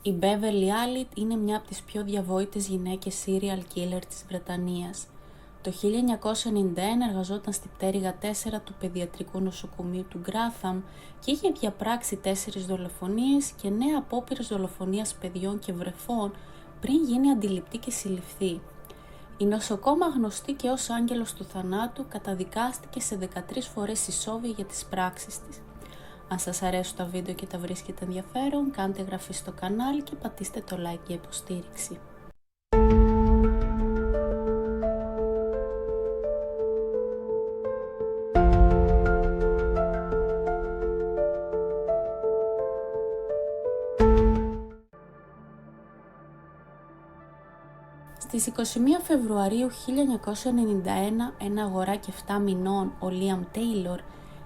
Η Beverly Allitt είναι μια από τις πιο διαβόητες γυναίκες serial killer της Βρετανίας. Το 1991 εργαζόταν στη πτέρυγα 4 του παιδιατρικού νοσοκομείου του Γκράθαμ και είχε διαπράξει 4 δολοφονίες και 9 απόπειρες δολοφονίας παιδιών και βρεφών πριν γίνει αντιληπτή και συλληφθεί. Η νοσοκόμα, γνωστή και ως άγγελος του θανάτου, καταδικάστηκε σε 13 φορές ισόβια για τις πράξεις της. Αν σας αρέσουν τα βίντεο και τα βρίσκετε ενδιαφέρον, κάντε εγγραφή στο κανάλι και πατήστε το like για υποστήριξη. Στις 21 Φεβρουαρίου 1991, ένα αγοράκι 7 μηνών, ο Λίαμ Τέιλορ,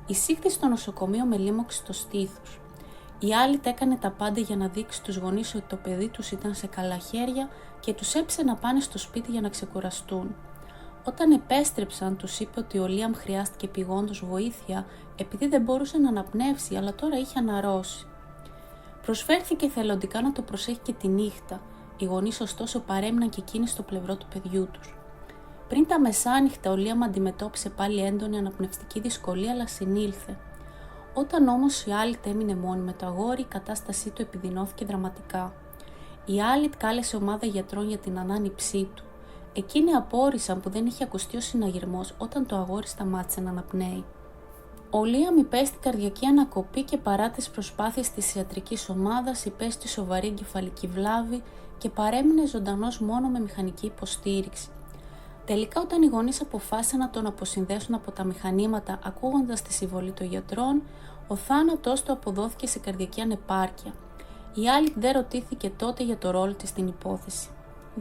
εισήχθη στο νοσοκομείο με λίμωξη στο στήθος. Η Allitt έκανε τα πάντα για να δείξει στους γονείς ότι το παιδί τους ήταν σε καλά χέρια και τους έψε να πάνε στο σπίτι για να ξεκουραστούν. Όταν επέστρεψαν, τους είπε ότι ο Λίαμ χρειάστηκε επειγόντως βοήθεια επειδή δεν μπορούσε να αναπνεύσει, αλλά τώρα είχε αναρρώσει. Προσφέρθηκε θελοντικά να το προσέχει και τη νύχτα. Οι γονείς ωστόσο παρέμειναν και εκείνοι στο πλευρό του παιδιού τους. Πριν τα μεσάνυχτα, ο Λίαμ αντιμετώπισε πάλι έντονη αναπνευστική δυσκολία, αλλά συνήλθε. Όταν όμως η Allitt έμεινε μόνη με το αγόρι, η κατάστασή του επιδεινώθηκε δραματικά. Η Allitt κάλεσε ομάδα γιατρών για την ανάνυψή του. Εκείνοι απόρρισαν που δεν είχε ακουστεί ο συναγερμός όταν το αγόρι σταμάτησε να αναπνέει. Ο Λίαμ υπέστη καρδιακή ανακοπή και παρά τις προσπάθειες της ιατρικής ομάδας υπέστη σοβαρή εγκεφαλική βλάβη και παρέμεινε ζωντανός μόνο με μηχανική υποστήριξη. Τελικά, όταν οι γονείς αποφάσισαν να τον αποσυνδέσουν από τα μηχανήματα ακούγοντας τη συμβολή των γιατρών, ο θάνατός του αποδόθηκε σε καρδιακή ανεπάρκεια. Η Allitt δεν ρωτήθηκε τότε για το ρόλο της στην υπόθεση.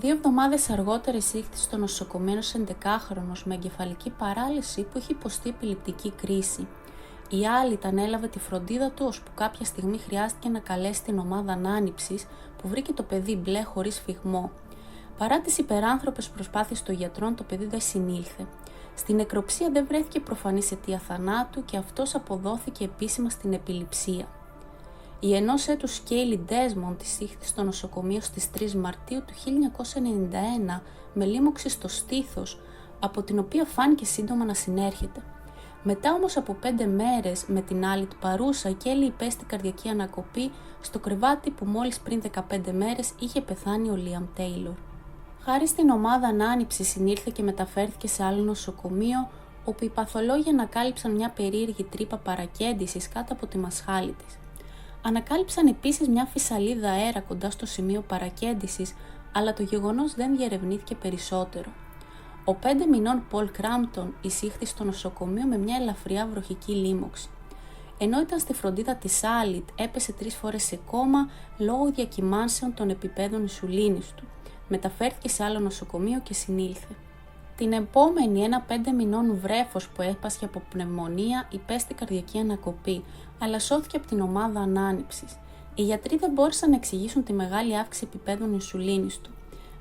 2 εβδομάδες αργότερα εισήχθη στο νοσοκομείο ένας 11χρονος με εγκεφαλική παράλυση που είχε υποστεί επιληπτική κρίση. Η Allitt ανέλαβε τη φροντίδα του, ώσπου κάποια στιγμή χρειάστηκε να καλέσει την ομάδα ανάνυψης που βρήκε το παιδί μπλε χωρίς φυγμό. Παρά τις υπεράνθρωπες προσπάθειες των γιατρών, το παιδί δεν συνήλθε. Στην νεκροψία δεν βρέθηκε προφανής αιτία θανάτου και αυτός αποδόθηκε επίσημα στην επιληψία. Η ενός έτους Σκέιλι Ντέσμοντ εισήχθη στο νοσοκομείο στις 3 Μαρτίου του 1991 με λίμωξη στο στήθος, από την οποία φάνηκε σύντομα να συνέρχεται. Μετά όμως από 5 μέρες με την Allitt παρούσα, η Κέιλι υπέστη καρδιακή ανακοπή στο κρεβάτι που μόλις πριν 15 μέρες είχε πεθάνει ο Λίαμ Τέιλορ. Χάρη στην ομάδα ανάνυψης συνήλθε και μεταφέρθηκε σε άλλο νοσοκομείο, όπου οι παθολόγοι ανακάλυψαν μια περίεργη τρύπα παρακέντησης κάτω από τη μασχάλη της. Ανακάλυψαν επίσης μια φυσαλίδα αέρα κοντά στο σημείο παρακέντησης, αλλά το γεγονός δεν διερευνήθηκε περισσότερο. Ο 5 μηνών Πολ Κράμπτον εισήχθη στο νοσοκομείο με μια ελαφριά βροχική λίμωξη. Ενώ ήταν στη φροντίδα της Allitt, έπεσε 3 φορές σε κόμμα λόγω διακυμάνσεων των επιπέδων ινσουλίνης του. Μεταφέρθηκε σε άλλο νοσοκομείο και συνήλθε. Την επόμενη, ένα 5 μηνών βρέφος που έπασχε από πνευμονία υπέστη καρδιακή ανακοπή, αλλά σώθηκε από την ομάδα ανάνυψης. Οι γιατροί δεν μπόρεσαν να εξηγήσουν τη μεγάλη αύξηση επιπέδων ινσουλίνης του.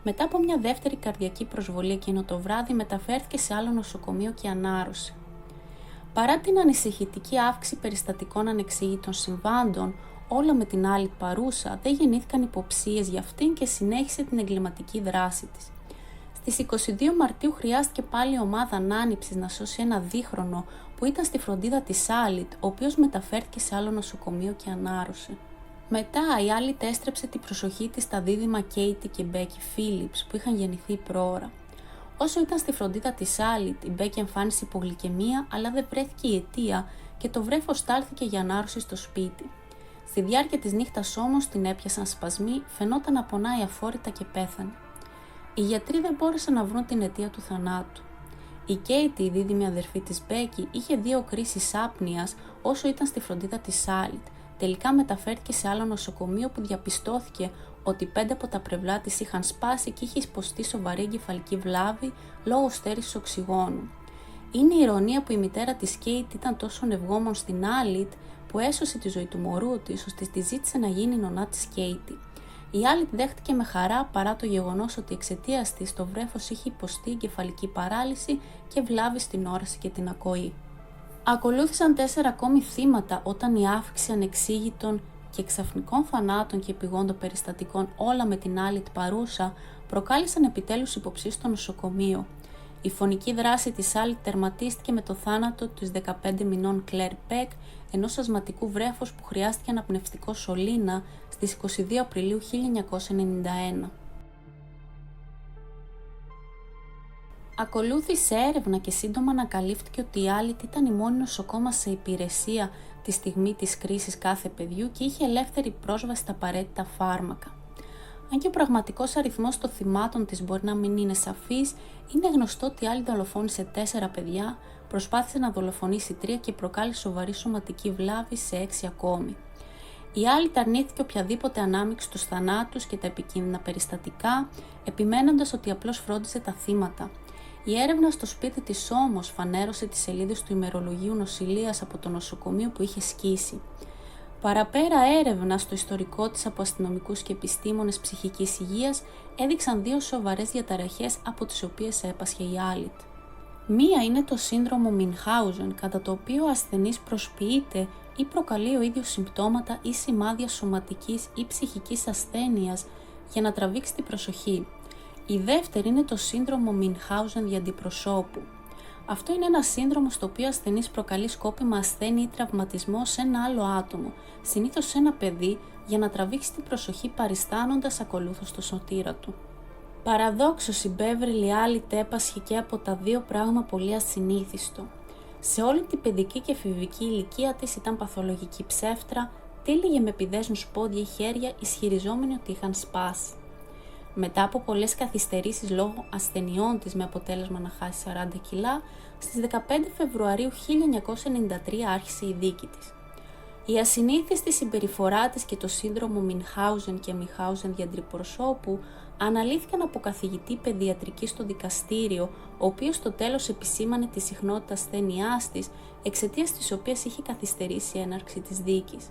Μετά από μια δεύτερη καρδιακή προσβολή εκείνο το βράδυ, μεταφέρθηκε σε άλλο νοσοκομείο και ανάρρωσε. Παρά την ανησυχητική αύξηση περιστατικών ανεξήγητων συμβάντων, όλα με την Allitt παρούσα, δεν γεννήθηκαν υποψίες για αυτήν και συνέχισε την εγκληματική δράση της. Στις 22 Μαρτίου χρειάστηκε πάλι η ομάδα ανάνυψης να σώσει ένα δίχρονο που ήταν στη φροντίδα της Allitt, ο οποίος μεταφέρθηκε σε άλλο νοσοκομείο και ανάρρωσε. Μετά η Allitt έστρεψε την προσοχή της στα δίδυμα Katie και Becky Phillips που είχαν γεννηθεί προώρα. Όσο ήταν στη φροντίδα της Allitt, η Becky εμφάνισε υπογλυκαιμία, αλλά δεν βρέθηκε η αιτία και το βρέφος στάλθηκε για ανάρρωση στο σπίτι. Στη διάρκεια της νύχτας όμως την έπιασαν σπασμοί, φαινόταν να πονάει αφόρητα και πέθανε. Οι γιατροί δεν μπόρεσαν να βρουν την αιτία του θανάτου. Η Katie, η δίδυμη αδερφή της Becky, είχε 2 κρίσεις άπνοιας όσο ήταν στη φροντίδα της Allitt. Τελικά μεταφέρθηκε σε άλλο νοσοκομείο που διαπιστώθηκε ότι 5 από τα πλευρά της είχαν σπάσει και είχε υποστεί σοβαρή εγκεφαλική βλάβη λόγω στέρησης οξυγόνου. Είναι η ηρωνία που η μητέρα της Kate ήταν τόσο ευγόμων στην Allitt που έσωσε τη ζωή του μωρού της, ώστε τη ζήτησε να γίνει η νονά της Katie. Η Allitt δέχτηκε με χαρά παρά το γεγονός ότι εξαιτίας της το βρέφος είχε υποστεί εγκεφαλική παράλυση και βλάβη στην όραση και την ακοή. Ακολούθησαν 4 ακόμη θύματα όταν η αύξηση ανεξήγητων και ξαφνικών θανάτων και επειγόντων περιστατικών, όλα με την Άλιτ παρούσα, προκάλεσαν επιτέλους υποψίες στο νοσοκομείο. Η φωνική δράση της Άλιτ τερματίστηκε με το θάνατο της 15 μηνών Κλέρ Πεκ, ενός ασματικού βρέφους που χρειάστηκε αναπνευστικό σωλήνα στις 22 Απριλίου 1991. Ακολούθησε έρευνα και σύντομα ανακαλύφθηκε ότι η Άλιτ ήταν η μόνη νοσοκόμα σε υπηρεσία τη στιγμή της κρίσης κάθε παιδιού και είχε ελεύθερη πρόσβαση στα απαραίτητα φάρμακα. Αν και ο πραγματικός αριθμός των θυμάτων της μπορεί να μην είναι σαφής, είναι γνωστό ότι η Άλιτ δολοφόνησε 4 παιδιά, προσπάθησε να δολοφονήσει 3 και προκάλεσε σοβαρή σωματική βλάβη σε 6 ακόμη. Η Άλιτ αρνήθηκε οποιαδήποτε ανάμειξη στους θανάτους και τα επικίνδυνα περιστατικά, επιμένοντας ότι απλώς φρόντιζε τα θύματα. Η έρευνα στο σπίτι της όμως φανέρωσε τις σελίδες του ημερολογίου νοσηλείας από το νοσοκομείο που είχε σκίσει. Παραπέρα έρευνα στο ιστορικό της από αστυνομικούς και επιστήμονες ψυχικής υγείας έδειξαν 2 σοβαρές διαταραχές από τις οποίες έπασχε η Άλιτ. Μία είναι το σύνδρομο Μινχάουζεν, κατά το οποίο ο ασθενής προσποιείται ή προκαλεί ο ίδιος συμπτώματα ή σημάδια σωματικής ή ψυχικής ασθένειας για να τραβήξει την προσοχή. Η δεύτερη είναι το σύνδρομο Μινχάουζεν δι' αντιπροσώπου. Αυτό είναι ένα σύνδρομο στο οποίο ο ασθενής προκαλεί σκόπιμα ασθένεια ή τραυματισμό σε ένα άλλο άτομο, συνήθως σε ένα παιδί, για να τραβήξει την προσοχή παριστάνοντας ακολούθως το σωτήρα του. Παραδόξως η Μπέβερλι Άλιτ έπασχε και από τα 2 πράγμα πολύ ασυνήθιστο. Σε όλη την παιδική και εφηβική ηλικία της ήταν παθολογική ψεύτρα, τύλιγε με πηδέσνους πόδια ή χέρια, ισχυριζόμενοι ότι είχαν σπάσει. Μετά από πολλές καθυστερήσεις λόγω ασθενειών της με αποτέλεσμα να χάσει 40 κιλά, στις 15 Φεβρουαρίου 1993 άρχισε η δίκη της. Η ασυνήθιστη συμπεριφορά της και το σύνδρομο Μινχάουζεν και Μινχάουζεν διαντριπροσώπου αναλύθηκαν από καθηγητή παιδιατρική στο δικαστήριο, ο οποίος στο τέλος επισήμανε τη συχνότητα ασθένειάς της, εξαιτίας της οποίας είχε καθυστερήσει η έναρξη της δίκης.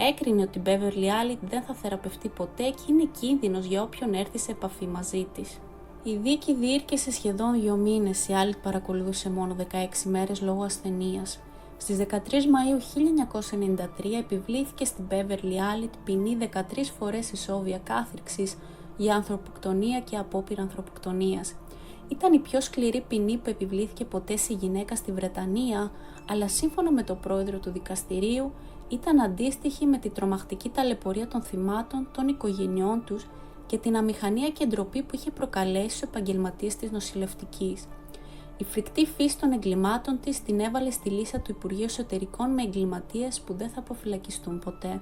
Έκρινε ότι η Μπέβερλι Άλιτ δεν θα θεραπευτεί ποτέ και είναι κίνδυνος για όποιον έρθει σε επαφή μαζί της. Η δίκη διήρκεσε σχεδόν 2 μήνες, η Άλιτ παρακολούθησε μόνο 16 μέρες λόγω ασθενείας. Στις 13 Μαΐου 1993 επιβλήθηκε στην Μπέβερλι Άλιτ ποινή 13 φορές ισόβια κάθριξης για ανθρωποκτονία και απόπειρα ανθρωποκτονίας. Ήταν η πιο σκληρή ποινή που επιβλήθηκε ποτέ σε γυναίκα στη Βρετανία, αλλά σύμφωνα με τον πρόεδρο του δικαστηρίου, ήταν αντίστοιχη με τη τρομακτική ταλαιπωρία των θυμάτων, των οικογενειών τους και την αμηχανία και ντροπή που είχε προκαλέσει στους επαγγελματίες της νοσηλευτικής. Η φρικτή φύση των εγκλημάτων της την έβαλε στη λίστα του Υπουργείου Εσωτερικών με εγκληματίες που δεν θα αποφυλακιστούν ποτέ.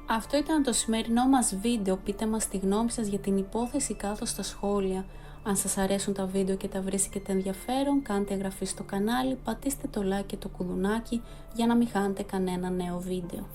Αυτό ήταν το σημερινό μας βίντεο. Πείτε μας τη γνώμη σας για την υπόθεση κάτω στα σχόλια. Αν σας αρέσουν τα βίντεο και τα βρίσκετε ενδιαφέρον, κάντε εγγραφή στο κανάλι, πατήστε το like και το κουδουνάκι για να μην χάνετε κανένα νέο βίντεο.